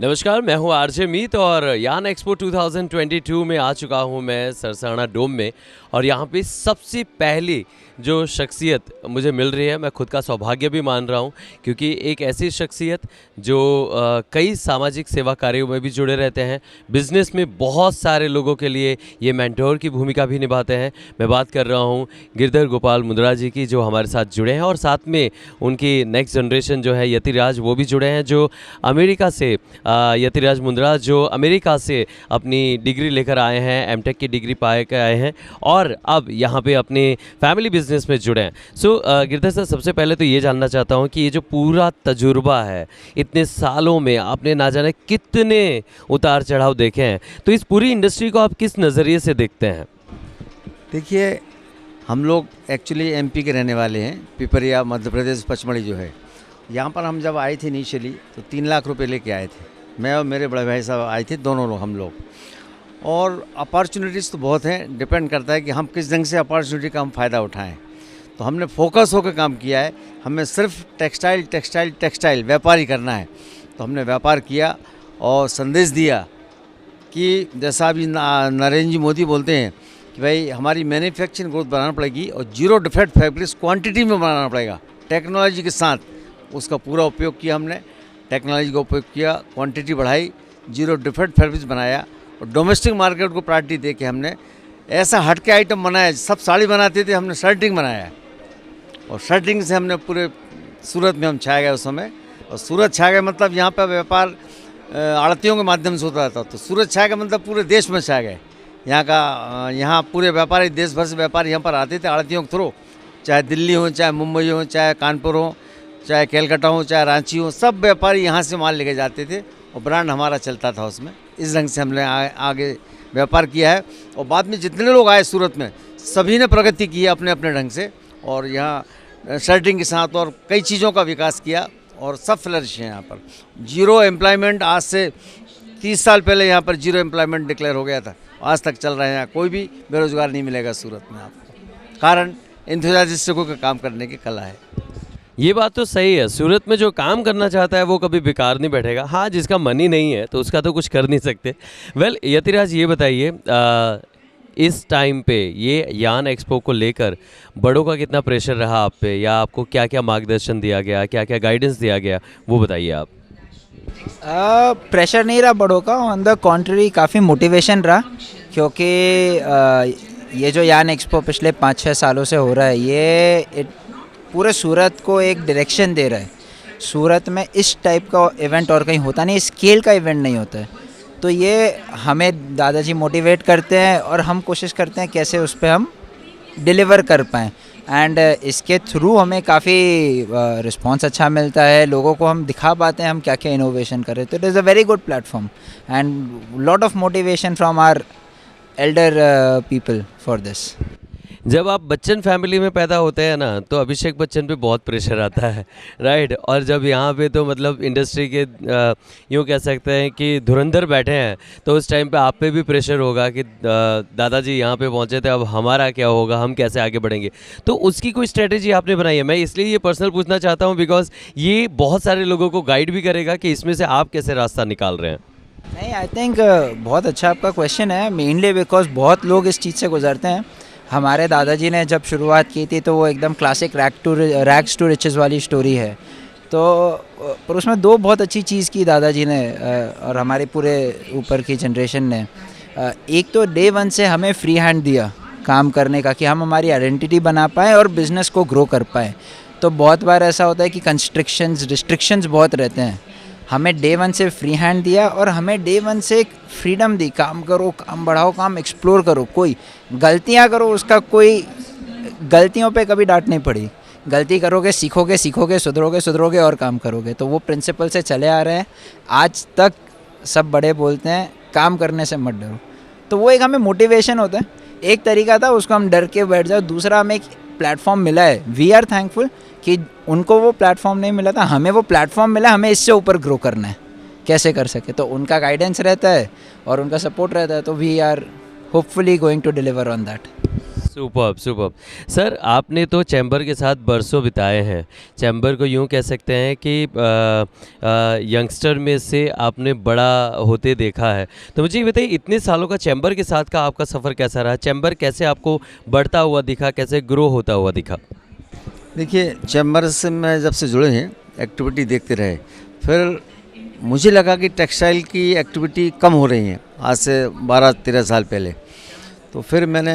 नमस्कार, मैं हूँ आरजे मीत और यान एक्सपो 2022 में आ चुका हूँ मैं सरसाना डोम में। और यहाँ पे सबसे पहली जो शख्सियत मुझे मिल रही है, मैं खुद का सौभाग्य भी मान रहा हूँ, क्योंकि एक ऐसी शख्सियत जो कई सामाजिक सेवा कार्यों में भी जुड़े रहते हैं, बिज़नेस में बहुत सारे लोगों के लिए ये मेंटोर की भूमिका भी निभाते हैं। मैं बात कर रहा हूँ गिरधर गोपाल मुंद्रा जी की, जो हमारे साथ जुड़े हैं और साथ में उनकी नेक्स्ट जनरेशन जो है यतिराज, वो भी जुड़े हैं, जो अमेरिका से यतिराज मुंद्रा जो अमेरिका से अपनी डिग्री लेकर आए हैं, एमटेक की डिग्री पाए के आए हैं और अब यहाँ पे अपने फैमिली बिजनेस में जुड़े हैं। सो गिरधर सर, सबसे पहले तो ये जानना चाहता हूँ कि ये जो पूरा तजुर्बा है, इतने सालों में आपने ना जाने कितने उतार चढ़ाव देखे हैं, तो इस पूरी इंडस्ट्री को आप किस नज़रिए से देखते हैं? देखिए, हम लोग एक्चुअली एमपी के रहने वाले हैं। पिपरिया मध्य प्रदेश पचमढ़ी जो है, यहाँ पर हम जब आए थे इनिशियली तो 3 लाख रुपए लेके आए थे। मैं और मेरे बड़े भाई साहब आए थे, दोनों लोग हम लोग। और अपॉर्चुनिटीज़ तो बहुत हैं, डिपेंड करता है कि हम किस ढंग से अपॉर्चुनिटी का हम फ़ायदा उठाएं। तो हमने फोकस होकर काम किया है। हमें सिर्फ टेक्सटाइल व्यापार ही करना है। तो हमने व्यापार किया और संदेश दिया कि जैसा अभी नरेंद्र जी मोदी बोलते हैं कि भाई हमारी मैन्युफैक्चरिंग ग्रोथ बढ़ाना पड़ेगी और जीरो डिफेक्ट फैब्रिक्स क्वांटिटी में बनाना पड़ेगा टेक्नोलॉजी के साथ। उसका पूरा उपयोग किया हमने, टेक्नोलॉजी का उपयोग किया, क्वांटिटी बढ़ाई, जीरो डिफेक्ट फैब्रिक्स बनाया और डोमेस्टिक मार्केट को प्रायोरिटी दे के हमने ऐसा हटके आइटम बनाया। सब साड़ी बनाते थे, हमने शर्टिंग बनाया और शर्टिंग से हमने पूरे सूरत में हम छा गए उस समय। और सूरत छा गए मतलब यहाँ पर व्यापार आड़तियों के माध्यम से होता था, तो सूरत छा गए मतलब पूरे देश में छा गए। यहाँ पूरे व्यापारी देश भर से व्यापारी यहाँ पर आते थे आड़तियों के थ्रू, चाहे दिल्ली हो, चाहे मुंबई हो, चाहे कानपुर हो, चाहे कैलकाटा हो, चाहे रांची हो, सब व्यापारी यहाँ से माल लेके जाते थे और ब्रांड हमारा चलता था उसमें। इस ढंग से हमने आगे व्यापार किया है। और बाद में जितने लोग आए सूरत में, सभी ने प्रगति की है अपने अपने ढंग से, और यहाँ शर्टिंग के साथ और कई चीज़ों का विकास किया और सब फ्लरिश है यहाँ पर। जीरो एम्प्लॉयमेंट, आज से 30 साल पहले यहाँ पर जीरो एम्प्लॉयमेंट डिक्लेयर हो गया था, आज तक चल रहे हैं। कोई भी बेरोजगार नहीं मिलेगा सूरत में आपको, कारण एंथुसियास्टिकों का काम करने की कला है। ये बात तो सही है, सूरत में जो काम करना चाहता है वो कभी बेकार नहीं बैठेगा। हाँ, जिसका मनी नहीं है तो उसका तो कुछ कर नहीं सकते। वेल यतिराज, ये बताइए इस टाइम पे ये यान एक्सपो को लेकर बड़ों का कितना प्रेशर रहा आप पे, या आपको क्या क्या मार्गदर्शन दिया गया, क्या क्या गाइडेंस दिया गया, वो बताइए आप। प्रेशर नहीं रहा बड़ों का, ऑन द कॉन्ट्री काफ़ी मोटिवेशन रहा, क्योंकि ये जो यान एक्सपो पिछले 5-6 सालों से हो रहा है, ये पूरे सूरत को एक डायरेक्शन दे रहा है। सूरत में इस टाइप का इवेंट और कहीं होता नहीं, स्केल का इवेंट नहीं होता है। तो ये हमें दादाजी मोटिवेट करते हैं और हम कोशिश करते हैं कैसे उस पर हम डिलीवर कर पाएँ। एंड इसके थ्रू हमें काफ़ी रिस्पांस अच्छा मिलता है, लोगों को हम दिखा पाते हैं हम क्या क्या इनोवेशन करें। तो it is a very good platform and lot of motivation from our elder people for this. जब आप बच्चन फैमिली में पैदा होते हैं ना, तो अभिषेक बच्चन पे बहुत प्रेशर आता है, राइट। और जब यहाँ पे तो मतलब इंडस्ट्री के यूँ कह सकते हैं कि धुरंधर बैठे हैं, तो उस टाइम पे आप पे भी प्रेशर होगा कि दादाजी यहाँ पे पहुँचे थे, अब हमारा क्या होगा, हम कैसे आगे बढ़ेंगे। तो उसकी कोई स्ट्रेटेजी आपने बनाई है? मैं इसलिए ये पर्सनल पूछना चाहता हूँ बिकॉज ये बहुत सारे लोगों को गाइड भी करेगा कि इसमें से आप कैसे रास्ता निकाल रहे हैं। नहीं, आई थिंक बहुत अच्छा आपका क्वेश्चन है, मेनली बिकॉज बहुत लोग इस चीज़ से गुजरते हैं। हमारे दादाजी ने जब शुरुआत की थी तो वो एकदम क्लासिक रैग्स टू रिचेस वाली स्टोरी है। तो पर उसमें दो बहुत अच्छी चीज़ की दादाजी ने और हमारे पूरे ऊपर की जनरेशन ने। एक तो डे 1 से हमें फ्री हैंड दिया काम करने का, कि हम हमारी आइडेंटिटी बना पाएँ और बिज़नेस को ग्रो कर पाएँ। तो बहुत बार ऐसा होता है कि रिस्ट्रिक्शंस बहुत रहते हैं। हमें डे 1 से फ्री हैंड दिया और हमें डे 1 से एक फ्रीडम दी, काम करो, काम बढ़ाओ, काम एक्सप्लोर करो, कोई गलतियां करो, उसका कोई गलतियों पे कभी डांट नहीं पड़ी। गलती करोगे, सीखोगे, सुधरोगे और काम करोगे। तो वो प्रिंसिपल से चले आ रहे हैं आज तक। सब बड़े बोलते हैं काम करने से मत डरो, तो वो एक हमें मोटिवेशन होता है। एक तरीका था, उसको हम डर के बैठ जाओ। दूसरा, हमें एक प्लेटफॉर्म मिला है, वी आर थैंकफुल कि उनको वो प्लेटफॉर्म नहीं मिला था, हमें वो प्लेटफॉर्म मिला, हमें इससे ऊपर ग्रो करना है, कैसे कर सके। तो उनका गाइडेंस रहता है और उनका सपोर्ट रहता है, तो we are hopefully going to deliver on that. Superb superb. Sir आपने तो चैम्बर के साथ बरसों बिताए हैं। चैम्बर को यूँ कह सकते हैं कि यंगस्टर में से आपने बड़ा होते देखा है। तो मुझे ये बताइए इतने सालों का चैम्बर के साथ का आपका सफ़र कैसा रहा? चैम्बर कैसे आपको बढ़ता हुआ दिखा, कैसे ग्रो होता हुआ दिखा? देखिए, चैम्बर से मैं जब से जुड़े हैं एक्टिविटी देखते रहे, फिर मुझे लगा कि टेक्सटाइल की एक्टिविटी कम हो रही है आज से 12-13 साल पहले। तो फिर मैंने,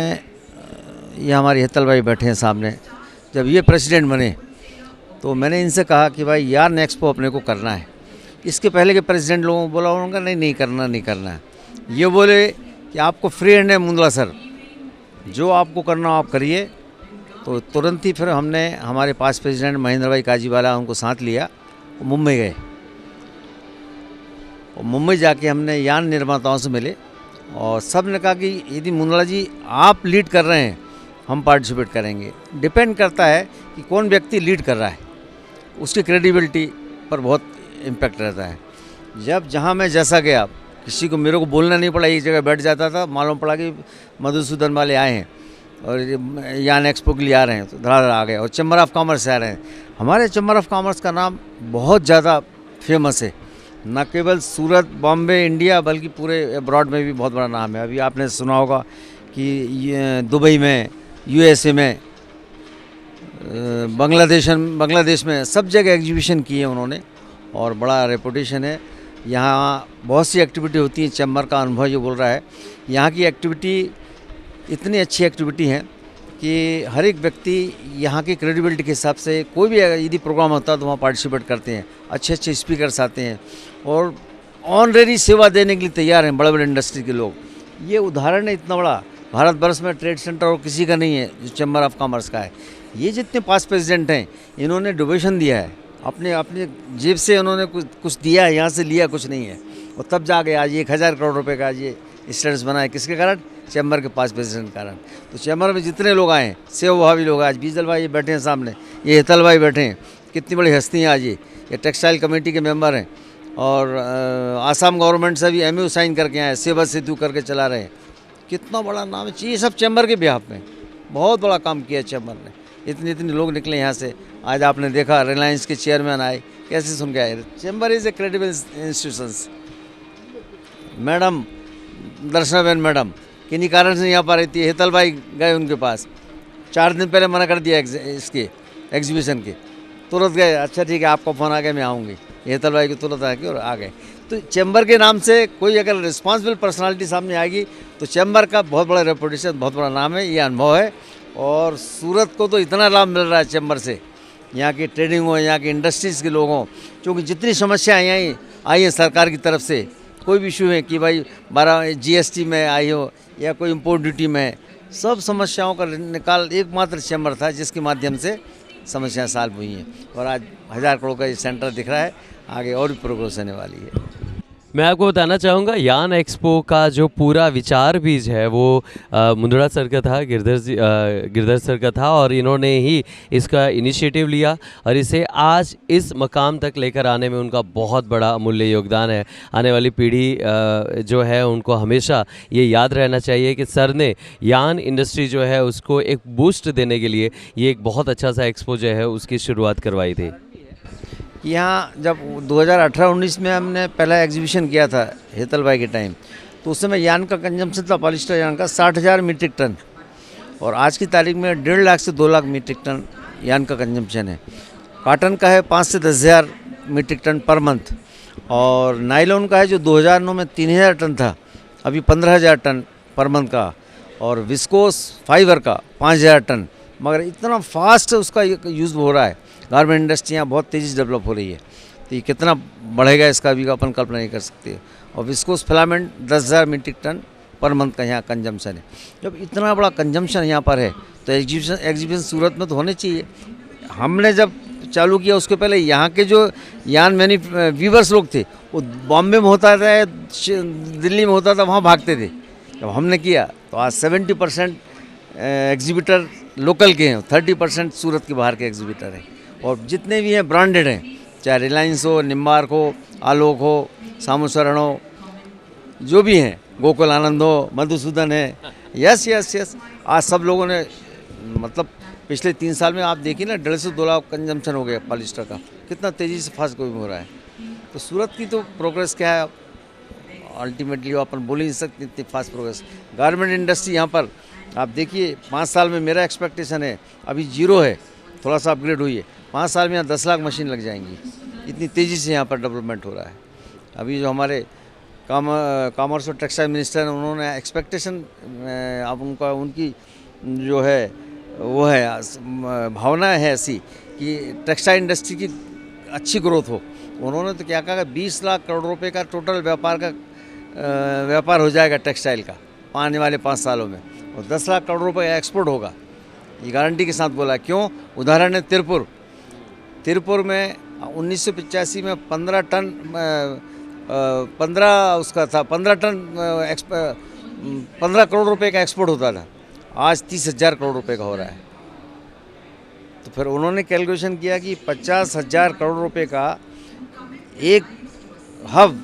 ये हमारे हेतल भाई बैठे हैं सामने, जब ये प्रेसिडेंट बने तो मैंने इनसे कहा कि भाई यार्न एक्सपो अपने को करना है। इसके पहले के प्रेसिडेंट लोगों को बोला, उन्होंने कहा नहीं करना है। ये बोले कि आपको फ्री हैंड है मुंदला सर, जो आपको करना हो आप करिए। तो तुरंत ही फिर हमने, हमारे पास प्रेसिडेंट महेंद्र भाई काजीवाला, उनको साथ लिया, मुंबई गए। और मुंबई जाके हमने यार्न निर्माताओं से मिले और सब ने कहा कि यदि मुंदला जी आप लीड कर रहे हैं हम पार्टिसिपेट करेंगे। डिपेंड करता है कि कौन व्यक्ति लीड कर रहा है, उसकी क्रेडिबिलिटी पर बहुत इम्पैक्ट रहता है। जब जहाँ मैं जैसा गया, किसी को, मेरे को बोलना नहीं पड़ा, एक जगह बैठ जाता था, मालूम पड़ा कि मधुसूदन वाले आए हैं और यार्न एक्सपो के लिए आ रहे हैं, तो धड़ाधड़ आ गए। और चैम्बर ऑफ कॉमर्स से आ रहे हैं। हमारे चैम्बर ऑफ कॉमर्स का नाम बहुत ज़्यादा फेमस है, न केवल सूरत, बॉम्बे, इंडिया, बल्कि पूरे अब्रॉड में भी बहुत बड़ा नाम है। अभी आपने सुना होगा कि दुबई में, यूएसए में, बांग्लादेश में, सब जगह एग्जीबिशन की है उन्होंने और बड़ा रेपुटेशन है। यहाँ बहुत सी एक्टिविटी होती है। चैम्बर का अनुभव जो बोल रहा है, यहाँ की एक्टिविटी इतनी अच्छी एक्टिविटी है कि हर एक व्यक्ति यहाँ की क्रेडिबिलिटी के हिसाब से, कोई भी यदि प्रोग्राम होता है तो वहाँ पार्टिसिपेट करते हैं। अच्छे स्पीकर्स आते हैं और ऑनरेरी सेवा देने के लिए तैयार हैं बड़े बड़े इंडस्ट्री के लोग। ये उदाहरण है इतना बड़ा, भारतवर्ष में ट्रेड सेंटर और किसी का नहीं है जो चैम्बर ऑफ कॉमर्स का है। ये जितने पास्ट प्रेसिडेंट हैं, इन्होंने डोनेशन दिया है, अपने जेब से उन्होंने कुछ दिया है, यहाँ से लिया कुछ नहीं है। और तब जाके आज 1000 करोड़ रुपए का आज ये स्टेटस बना है। किसके कारण? चैम्बर के पास प्रेसिडेंट कारण। तो चैम्बर में जितने लोग आए, सेवा भावी लोग, आज बीजल भाई ये बैठे हैं सामने, ये हेतल भाई बैठे हैं, कितनी बड़ी हस्ती हैं आज ये टेक्सटाइल कमेटी के मेंबर हैं। और आसाम गवर्नमेंट से भी MOU साइन करके आए, सेवा सेतु करके चला रहे हैं। कितना बड़ा नाम है। ये सब चैम्बर के बिहाफ में बहुत बड़ा काम किया चैम्बर ने। इतने लोग निकले यहाँ से। आज आपने देखा रिलायंस के चेयरमैन आए, कैसे सुन के आए। Chamber is a credible institutions. Madam Darshanaben madam किन्हीं कारण से यहाँ पर रहती है, हेतल भाई गए उनके पास, 4 दिन पहले मना कर दिया इसके एग्जीबिशन के, तुरंत गए, अच्छा ठीक है आपका फ़ोन आ गया मैं आऊँगी, हेतल भाई को तुरंत आ गए और आ गए। तो चैम्बर के नाम से कोई अगर रिस्पॉन्सिबल पर्सनालिटी सामने आएगी तो चैम्बर का बहुत बड़ा रेपुटेशन, बहुत बड़ा नाम है, ये अनुभव है। और सूरत को तो इतना लाभ मिल रहा है चैम्बर से, यहाँ की ट्रेडिंग हो, यहाँ की इंडस्ट्रीज़ के लोग हों, क्योंकि जितनी समस्याएँ यहाँ आई हैं सरकार की तरफ से, कोई भी इशू है कि भाई 12 GST में आई हो या कोई इम्पोर्ट ड्यूटी में, सब समस्याओं का निकाल एकमात्र चैम्बर था जिसके माध्यम से समस्याएं सॉल्व हुई हैं। और आज 1000 करोड़ का ये सेंटर दिख रहा है, आगे और भी प्रोग्रेस होने वाली है। मैं आपको बताना चाहूँगा यार्न एक्सपो का जो पूरा विचार बीज है वो मुंदड़ा सर का था, गिरधर सर का था, और इन्होंने ही इसका इनिशिएटिव लिया और इसे आज इस मकाम तक लेकर आने में उनका बहुत बड़ा अमूल्य योगदान है। आने वाली पीढ़ी जो है उनको हमेशा ये याद रहना चाहिए कि सर ने यार्न इंडस्ट्री जो है उसको एक बूस्ट देने के लिए ये एक बहुत अच्छा सा एक्सपो जो है उसकी शुरुआत करवाई थी। यहाँ जब 2018-19 में हमने पहला एग्जीबिशन किया था हेतल भाई के टाइम, तो उस समय यार्न का कंजम्पशन था, पॉलिस्टर यार्न का 60,000 मीट्रिक टन, और आज की तारीख में 1.5 लाख से 2 लाख मीट्रिक टन यार्न का कंजम्पशन है। कॉटन का है 5 से 10,000 मीट्रिक टन पर मंथ, और नायलॉन का है जो 2009 में 3,000 टन था, अभी 15,000 टन पर मंथ का, और विस्कोस फाइबर का 5,000 टन। मगर इतना फास्ट उसका यूज़ हो रहा है, गारमेंट इंडस्ट्री यहाँ बहुत तेज़ी से डेवलप हो रही है, तो ये कितना बढ़ेगा इसका भी अपन कल्पना नहीं कर सकते। और viscose filament 10,000 metric ton per month का यहाँ कंजम्पशन है। जब इतना बड़ा कंजम्पशन यहाँ पर है तो एग्जीबिशन सूरत में तो होने चाहिए। हमने जब चालू किया उसके पहले यहाँ के जो यार्न वीवर्स लोग थे वो बॉम्बे में होता था, दिल्ली में होता था, वहाँ भागते थे। जब हमने किया तो आज 70% एग्जीबिटर लोकल के हैं, 30% सूरत के बाहर के एग्जीबिटर हैं। और जितने भी हैं ब्रांडेड हैं, चाहे रिलायंस हो, निम्बार्क हो, आलोक हो, सामुसरण हो, जो भी हैं, गोकुल आनंद हो, मधुसूदन है, यस। आज सब लोगों ने मतलब पिछले 3 साल में आप देखिए ना 1.5 से 2 लाख कंजम्पशन हो गया पॉलिस्टर का, कितना तेज़ी से फास्ट ग्रोइंग हो रहा है। तो सूरत की तो प्रोग्रेस क्या है, अल्टीमेटली अपन बोल ही नहीं सकते इतनी फास्ट प्रोग्रेस। गारमेंट इंडस्ट्री यहाँ पर आप देखिए 5 साल में मेरा एक्सपेक्टेशन है, अभी 0 है, थोड़ा सा अपग्रेड हुई है, 5 साल में यहाँ 10 लाख मशीन लग जाएंगी, इतनी तेज़ी से यहाँ पर डेवलपमेंट हो रहा है। अभी जो हमारे कॉमर्स और टेक्सटाइल मिनिस्टर हैं, उन्होंने एक्सपेक्टेशन अब उनकी जो है वो है भावना है ऐसी कि टेक्सटाइल इंडस्ट्री की अच्छी ग्रोथ हो। उन्होंने तो क्या कहा, 20 लाख करोड़ रुपए का टोटल व्यापार हो जाएगा टेक्सटाइल का आने वाले 5 सालों में, और 10 लाख करोड़ रुपए एक्सपोर्ट होगा, ये गारंटी के साथ बोला। क्यों? उदाहरण है तिरपुर में 1985 में 15 टन 15 करोड़ रुपए का एक्सपोर्ट होता था, आज 30,000 करोड़ रुपए का हो रहा है। तो फिर उन्होंने कैलकुलेशन किया कि 50,000 करोड़ रुपए का एक हब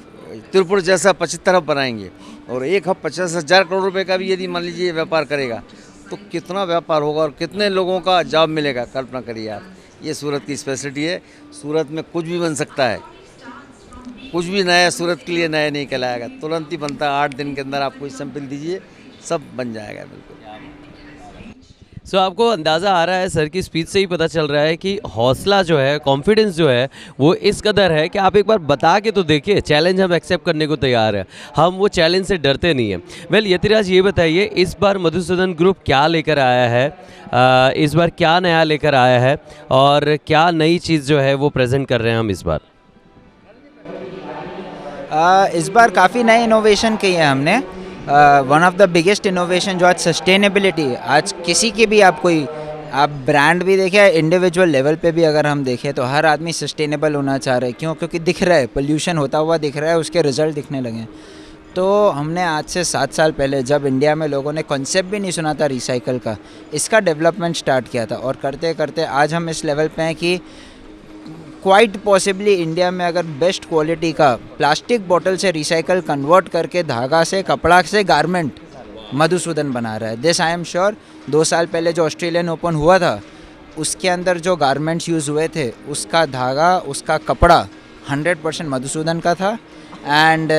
तिरपुर जैसा 75 हब बनाएंगे, और एक हब 50,000 करोड़ रुपए का भी यदि मान लीजिए व्यापार करेगा तो कितना व्यापार होगा और कितने लोगों का जॉब मिलेगा, कल्पना करिए आप। ये सूरत की स्पेशलिटी है। सूरत में कुछ भी बन सकता है, कुछ भी नया सूरत के लिए नया नहीं कहलाएगा, तुरंत ही बनता है। 8 दिन के अंदर आप कोई सैंपल दीजिए, सब बन जाएगा बिल्कुल। सो आपको अंदाज़ा आ रहा है, सर की स्पीच से ही पता चल रहा है कि हौसला जो है, कॉन्फिडेंस जो है वो इस कदर है कि आप एक बार बता के तो देखिए, चैलेंज हम एक्सेप्ट करने को तैयार है, हम वो चैलेंज से डरते नहीं हैं। वेल यतिराज, ये बताइए इस बार मधुसूदन ग्रुप क्या लेकर आया है, इस बार क्या नया लेकर आया है और क्या नई चीज़ जो है वो प्रेजेंट कर रहे हैं हम इस बार? इस बार काफ़ी नए इनोवेशन किए हैं हमने। One of the biggest innovation जो आज सस्टेनेबिलिटी, आज किसी की भी आप ब्रांड भी देखें, इंडिविजुअल लेवल पे भी अगर हम देखें तो हर आदमी सस्टेनेबल होना चाह रहे हैं। क्यों? क्योंकि दिख रहा है, पोल्यूशन होता हुआ दिख रहा है, उसके रिजल्ट दिखने लगे हैं। तो हमने आज से 7 साल पहले, जब इंडिया में लोगों ने कॉन्सेप्ट भी नहीं सुना था रिसाइकल का, इसका डेवलपमेंट स्टार्ट किया था, और करते करते आज हम इस लेवल पे हैं कि क्वाइट पॉसिबली इंडिया में अगर बेस्ट क्वालिटी का प्लास्टिक बोतल से रिसाइकल कन्वर्ट करके धागा से, कपड़ा से गारमेंट मधुसूदन बना रहा है। This I am sure. 2 साल पहले जो ऑस्ट्रेलियन ओपन हुआ था, उसके अंदर जो गारमेंट्स यूज़ हुए थे, उसका धागा, उसका कपड़ा 100% मधुसूदन का था। एंड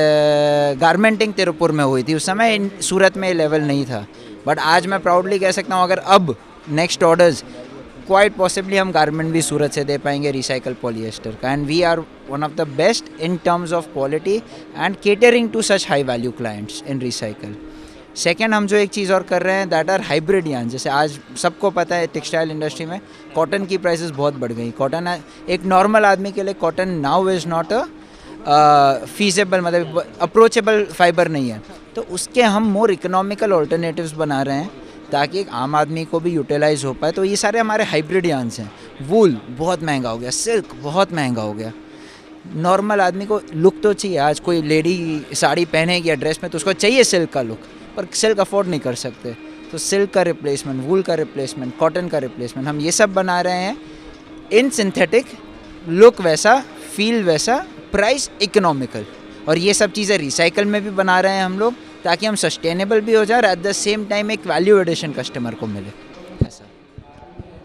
गारमेंटिंग तिरुपुर में हुई थी, उस समय सूरत में ये लेवल नहीं था। बट आज मैं प्राउडली कह सकता हूँ, अगर अब नेक्स्ट ऑर्डर्स क्वाइट पॉसिबली हम गारमेंट भी सूरत से दे पाएंगे रिसाइकल पॉलिएस्टर का। And we are one of the best in terms of quality and catering to such high value clients in recycle. Second, हम जो एक चीज़ और कर रहे हैं, दैट आर हाइब्रिड यार्न। जैसे आज सबको पता है टेक्सटाइल इंडस्ट्री में कॉटन की प्राइसेस बहुत बढ़ गई। कॉटन एक नॉर्मल आदमी के लिए cotton now is not a feasible, मतलब अप्रोचेबल फाइबर नहीं है। तो उसके हम मोर इकोनॉमिकल ऑल्टरनेटिव्स बना रहे हैं ताकि एक आम आदमी को भी यूटिलाइज हो पाए। तो ये सारे हमारे हाइब्रिड यार्न्स हैं। वूल बहुत महंगा हो गया, सिल्क बहुत महंगा हो गया। नॉर्मल आदमी को लुक तो चाहिए। आज कोई लेडी साड़ी पहनेगी या ड्रेस में तो उसको चाहिए सिल्क का लुक, पर सिल्क अफोर्ड नहीं कर सकते। तो सिल्क का रिप्लेसमेंट, वूल का रिप्लेसमेंट, कॉटन का रिप्लेसमेंट, हम ये सब बना रहे हैं इन सिंथेटिक, लुक वैसा, फील वैसा, प्राइस इकोनॉमिकल। और ये सब चीज़ें रिसाइकल में भी बना रहे हैं हम लोग, ताकि हम सस्टेनेबल भी हो जाए और एट द सेम टाइम एक वैल्यू एडिशन कस्टमर को मिले।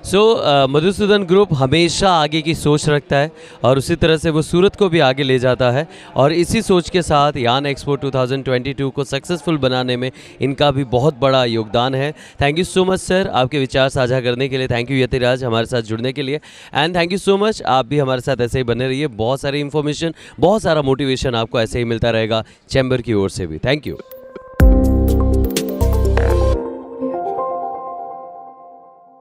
सो मधुसूदन ग्रुप हमेशा आगे की सोच रखता है और उसी तरह से वो सूरत को भी आगे ले जाता है, और इसी सोच के साथ यान एक्सपो 2022 को सक्सेसफुल बनाने में इनका भी बहुत बड़ा योगदान है। Thank you so much sir, आपके विचार साझा करने के लिए। थैंक यू यतिराज, हमारे साथ जुड़ने के लिए। And thank you so much, आप भी हमारे साथ ऐसे ही बने रहिए। बहुत सारी इन्फॉर्मेशन, बहुत सारा मोटिवेशन आपको ऐसे ही मिलता रहेगा चैम्बर की ओर से भी। Thank you.